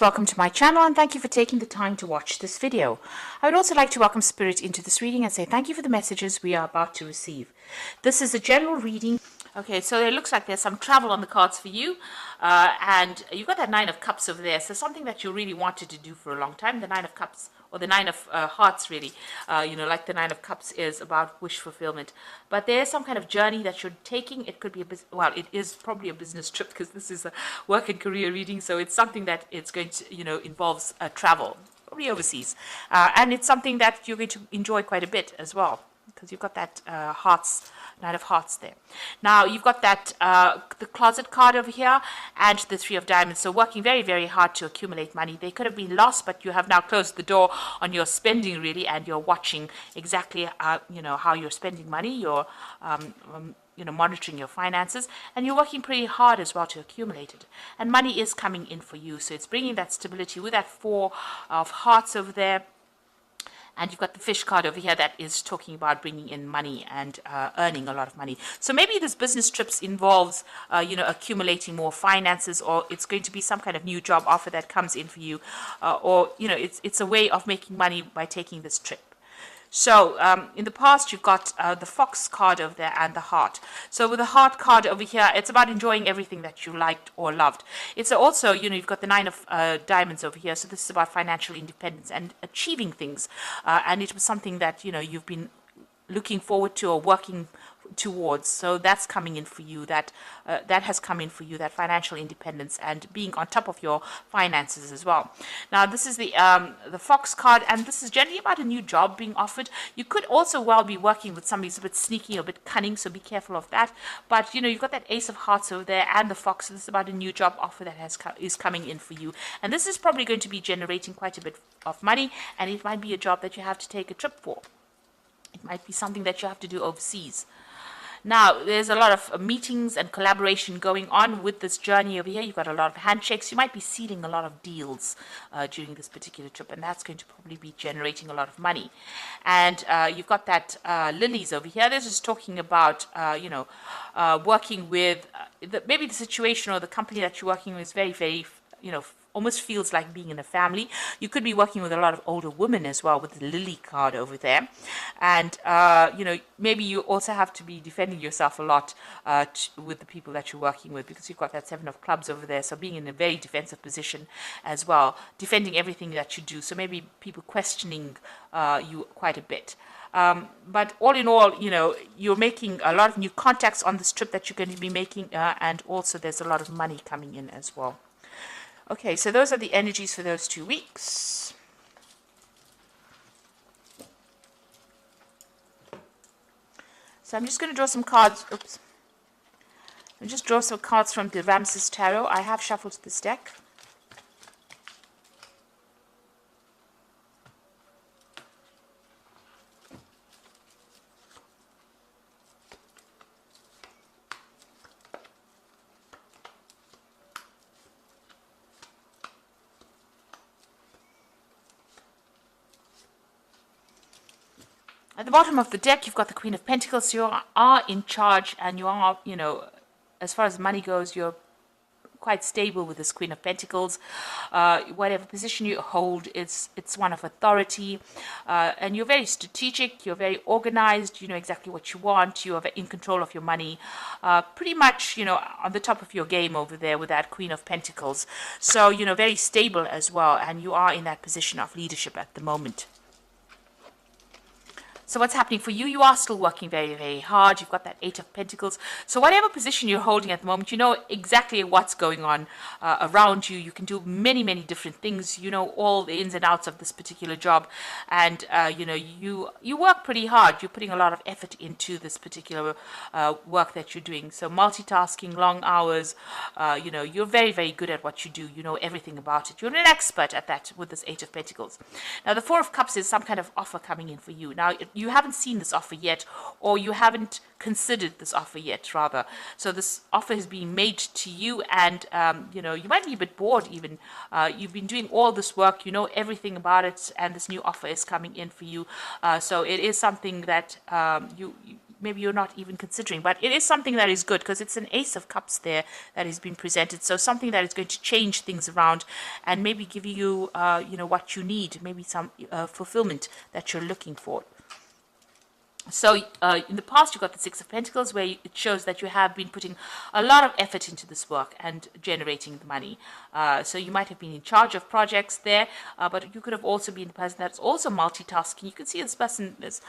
Welcome to my channel and thank you for taking the time to watch this video. I would also like to welcome Spirit into this reading and say thank you for the messages we are about to receive. This is a general reading. Okay, so it looks like there's some travel on the cards for you, and you've got that Nine of Cups over there, so something that you really wanted to do for a long time. The Nine of Cups, or the Nine of Hearts really, like the Nine of Cups is about wish fulfillment. But there's some kind of journey that you're taking. It could be it is probably a business trip because this is a work and career reading, so it's something that it's going to, involves travel, probably overseas. And it's something that you're going to enjoy quite a bit as well, because you've got that Nine of Hearts there. Now you've got that the closet card over here and the Three of Diamonds. So working very, very hard to accumulate money. They could have been lost, but you have now closed the door on your spending really, and you're watching exactly how you're spending money. You're monitoring your finances, and you're working pretty hard as well to accumulate it. And money is coming in for you, so it's bringing that stability with that Four of Hearts over there. And you've got the Fish card over here that is talking about bringing in money and earning a lot of money. So maybe this business trips involves, accumulating more finances, or it's going to be some kind of new job offer that comes in for you, or it's a way of making money by taking this trip. So in the past, you've got the Fox card over there and the Heart. So with the Heart card over here, it's about enjoying everything that you liked or loved. It's also, you've got the Nine of Diamonds over here. So this is about financial independence and achieving things. And it was something that, you've been looking forward to or working towards. So that's coming in for you. That has come in for you, that financial independence and being on top of your finances as well. Now this is the Fox card, and this is generally about a new job being offered. You could also well be working with somebody who's a bit sneaky or a bit cunning, so be careful of that. But you've got that Ace of Hearts over there and the Fox. So this is about a new job offer that is coming in for you, and this is probably going to be generating quite a bit of money, and it might be a job that you have to take a trip for. It might be something that you have to do overseas. Now, there's a lot of meetings and collaboration going on with this journey over here. You've got a lot of handshakes. You might be sealing a lot of deals during this particular trip, and that's going to probably be generating a lot of money. And you've got that lilies over here. This is talking about, working with, maybe the situation or the company that you're working with is very, very, almost feels like being in a family. You could be working with a lot of older women as well with the Lily card over there. And, maybe you also have to be defending yourself a lot with the people that you're working with, because you've got that Seven of Clubs over there. So being in a very defensive position as well, defending everything that you do. So maybe people questioning you quite a bit. But all in all, you're making a lot of new contacts on this trip that you're going to be making. And also there's a lot of money coming in as well. Okay, so those are the energies for those 2 weeks. So I'm just going to draw some cards. Oops. I'll just draw some cards from the Ramses Tarot. I have shuffled this deck. At the bottom of the deck, you've got the Queen of Pentacles. You are in charge, and you are, as far as money goes, you're quite stable with this Queen of Pentacles. Whatever position you hold, it's one of authority, and you're very strategic. You're very organized. You know exactly what you want. You are in control of your money. Pretty much, on the top of your game over there with that Queen of Pentacles. So, very stable as well, and you are in that position of leadership at the moment. So what's happening for you? You are still working very, very hard. You've got that Eight of Pentacles. So whatever position you're holding at the moment, you know exactly what's going on around you. You can do many, many different things. You know all the ins and outs of this particular job. And, you work pretty hard. You're putting a lot of effort into this particular work that you're doing. So multitasking, long hours, you're very, very good at what you do. You know everything about it. You're an expert at that with this Eight of Pentacles. Now, the Four of Cups is some kind of offer coming in for you. Now, you haven't seen this offer yet, or you haven't considered this offer yet, rather. So this offer is being made to you, and you might be a bit bored even. You've been doing all this work, you know everything about it, and this new offer is coming in for you. So it is something that maybe you're not even considering. But it is something that is good because it's an Ace of Cups there that is being presented. So something that is going to change things around and maybe give you, what you need, maybe some fulfillment that you're looking for. So in the past, you got the Six of Pentacles, where it shows that you have been putting a lot of effort into this work and generating the money. So you might have been in charge of projects there, but you could have also been the person that's also multitasking. You can see this person is,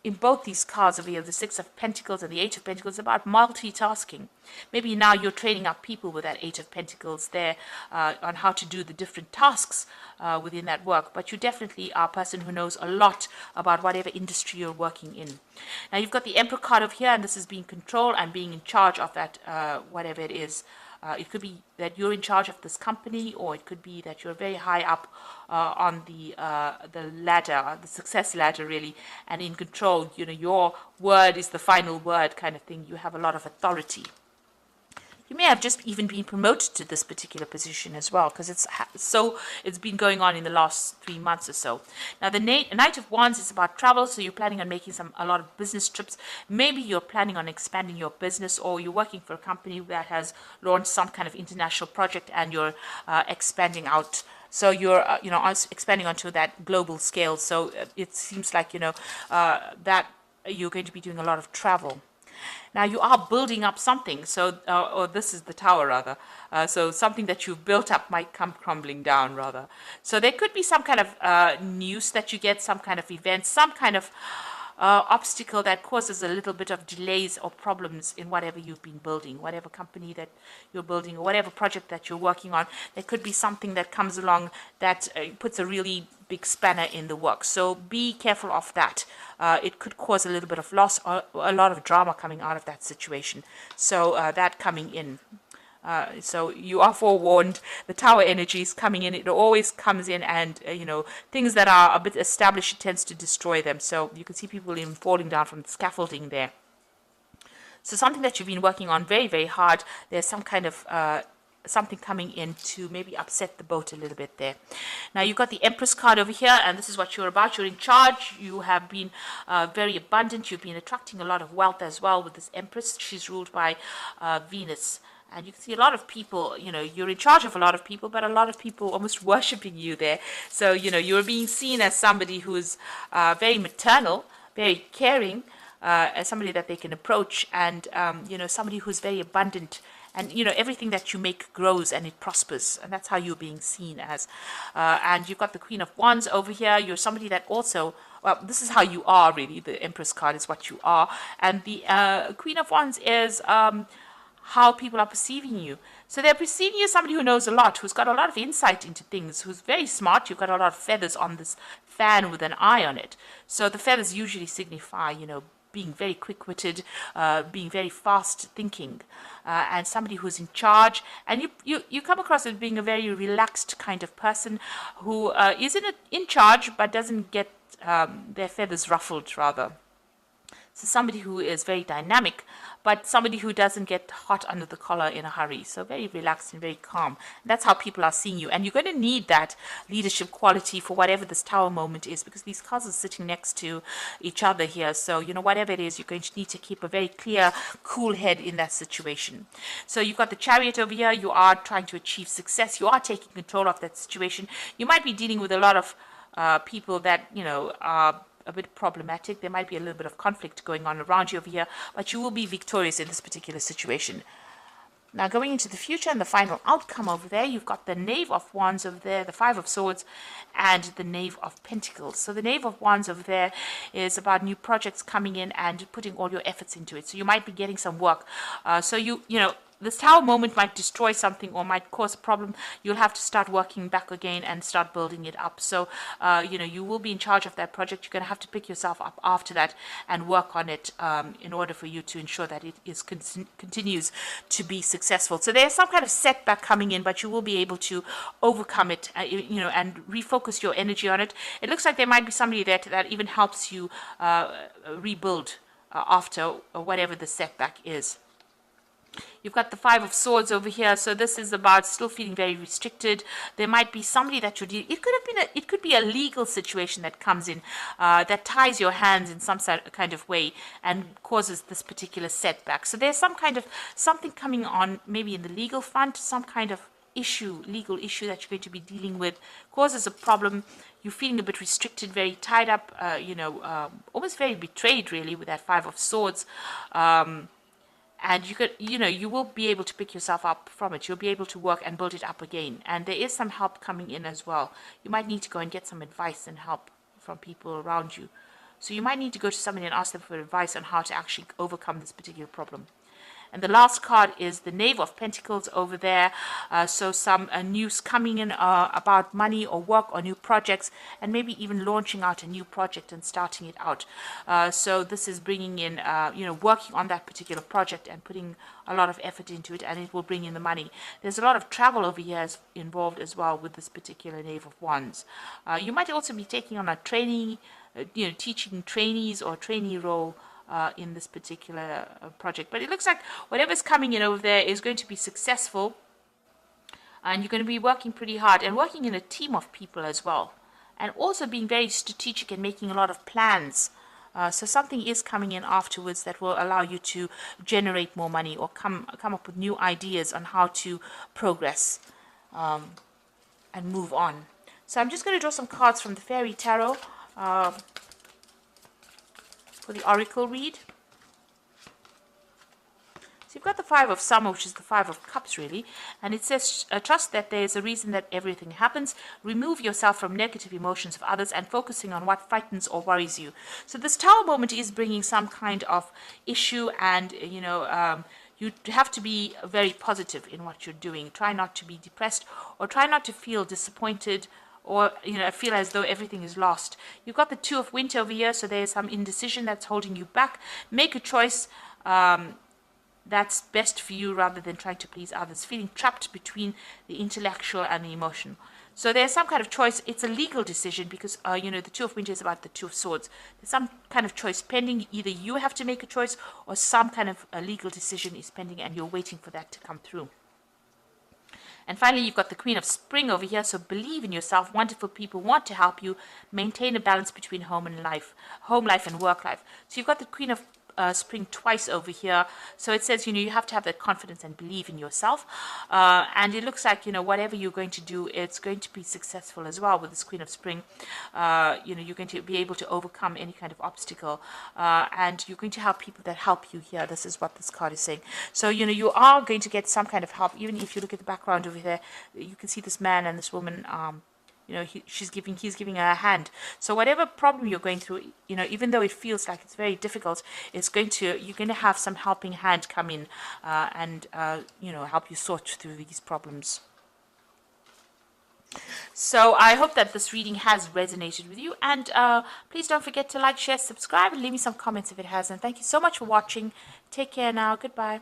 in both these cards over here, the Six of Pentacles and the Eight of Pentacles, about multitasking. Maybe now you're training up people with that Eight of Pentacles there on how to do the different tasks within that work. But you definitely are a person who knows a lot about whatever industry you're working in. Now you've got the Emperor card over here, and this is being control and being in charge of that, whatever it is. It could be that you're in charge of this company, or it could be that you're very high up on the ladder, the success ladder, really, and in control. Your word is the final word, kind of thing. You have a lot of authority. You may have just even been promoted to this particular position as well, because it's been going on in the last 3 months or so. Now, the Knight of Wands is about travel, so you're planning on making a lot of business trips. Maybe you're planning on expanding your business, or you're working for a company that has launched some kind of international project, and you're expanding out. So you're, expanding onto that global scale. So it seems like, that you're going to be doing a lot of travel. Now you are building up something, so or this is the Tower rather. So something that you've built up might come crumbling down rather. So there could be some kind of news that you get, some kind of event, some kind of obstacle that causes a little bit of delays or problems in whatever you've been building, whatever company that you're building, or whatever project that you're working on. There could be something that comes along that puts a really big spanner in the work. So be careful of that. It could cause a little bit of loss or a lot of drama coming out of that situation. So that coming in. So you are forewarned. The Tower energy is coming in. It always comes in, and things that are a bit established, it tends to destroy them. So you can see people even falling down from the scaffolding there. So something that you've been working on very, very hard. There's some kind of something coming in to maybe upset the boat a little bit there. Now you've got the Empress card over here, and this is what you're about. You're in charge. You have been very abundant. You've been attracting a lot of wealth as well with this Empress. She's ruled by Venus. And you can see a lot of people, you're in charge of a lot of people, but a lot of people almost worshipping you there. So, you're being seen as somebody who's very maternal, very caring, as somebody that they can approach, and, somebody who's very abundant. And, everything that you make grows and it prospers. And that's how you're being seen as. And you've got the Queen of Wands over here. You're somebody that also, well, this is how you are, really. The Empress card is what you are. And the Queen of Wands is how people are perceiving you. So they're perceiving you as somebody who knows a lot, who's got a lot of insight into things, who's very smart. You've got a lot of feathers on this fan with an eye on it. So the feathers usually signify, being very quick-witted, being very fast-thinking, and somebody who's in charge. And you come across as being a very relaxed kind of person who is in charge but doesn't get their feathers ruffled, rather. So somebody who is very dynamic, but somebody who doesn't get hot under the collar in a hurry. So very relaxed and very calm. And that's how people are seeing you. And you're going to need that leadership quality for whatever this Tower moment is, because these cards are sitting next to each other here. So, whatever it is, you're going to need to keep a very clear, cool head in that situation. So you've got the Chariot over here. You are trying to achieve success. You are taking control of that situation. You might be dealing with a lot of people that, are a bit problematic. There might be a little bit of conflict going on around you over here, but you will be victorious in this particular situation. Now going into the future and the final outcome over there, you've got the Knave of Wands over there, the Five of Swords, and the Knave of Pentacles. So the Knave of Wands over there is about new projects coming in and putting all your efforts into it. So you might be getting some work. This Tower moment might destroy something or might cause a problem. You'll have to start working back again and start building it up. So, you will be in charge of that project. You're going to have to pick yourself up after that and work on it in order for you to ensure that it continues to be successful. So there's some kind of setback coming in, but you will be able to overcome it, and refocus your energy on it. It looks like there might be somebody there that even helps you rebuild after whatever the setback is. You've got the Five of Swords over here, so this is about still feeling very restricted. There might be somebody that you're dealing. It could have been it could be a legal situation that comes in that ties your hands in some kind of way and causes this particular setback. So there's some kind of something coming on, maybe in the legal front, some kind of legal issue that you're going to be dealing with, causes a problem. You're feeling a bit restricted, very tied up, almost very betrayed, really, with that Five of Swords. And you will be able to pick yourself up from it. You'll be able to work and build it up again. And there is some help coming in as well. You might need to go and get some advice and help from people around you. So you might need to go to somebody and ask them for advice on how to actually overcome this particular problem. And the last card is the Knave of Pentacles over there. So some news coming in about money or work or new projects, and maybe even launching out a new project and starting it out. So this is bringing in, working on that particular project and putting a lot of effort into it, and it will bring in the money. There's a lot of travel over here involved as well with this particular Knave of Wands. You might also be taking on a training, teaching trainees or trainee role in this particular project. But it looks like whatever's coming in over there is going to be successful, and you're going to be working pretty hard and working in a team of people as well, and also being very strategic and making a lot of plans. So something is coming in afterwards that will allow you to generate more money or come up with new ideas on how to progress and move on. So I'm just going to draw some cards from the Fairy Tarot for the Oracle read. So you've got the Five of Summer, which is the Five of Cups, really. And it says, trust that there is a reason that everything happens. Remove yourself from negative emotions of others and focusing on what frightens or worries you. So this Tower moment is bringing some kind of issue, and, you have to be very positive in what you're doing. Try not to be depressed, or try not to feel disappointed, or feel as though everything is lost. You've got the Two of Winter over here, so there's some indecision that's holding you back. Make a choice that's best for you rather than trying to please others. Feeling trapped between the intellectual and the emotional. So there's some kind of choice. It's a legal decision because, the Two of Winter is about the Two of Swords. There's some kind of choice pending. Either you have to make a choice or some kind of a legal decision is pending and you're waiting for that to come through. And finally, you've got the Queen of Spring over here. So believe in yourself. Wonderful people want to help you maintain a balance between home life and work life. So you've got the Queen of Spring twice over here. So it says, you have to have that confidence and believe in yourself. And it looks like, whatever you're going to do, it's going to be successful as well with this Queen of Spring. You're going to be able to overcome any kind of obstacle. And you're going to have people that help you here. This is what this card is saying. So, you are going to get some kind of help. Even if you look at the background over there, you can see this man and this woman, he's giving her a hand. So whatever problem you're going through, even though it feels like it's very difficult, you're going to have some helping hand come in and help you sort through these problems. So I hope that this reading has resonated with you, and please don't forget to like, share, subscribe, and leave me some comments if it has. And thank you so much for watching. Take care now. Goodbye.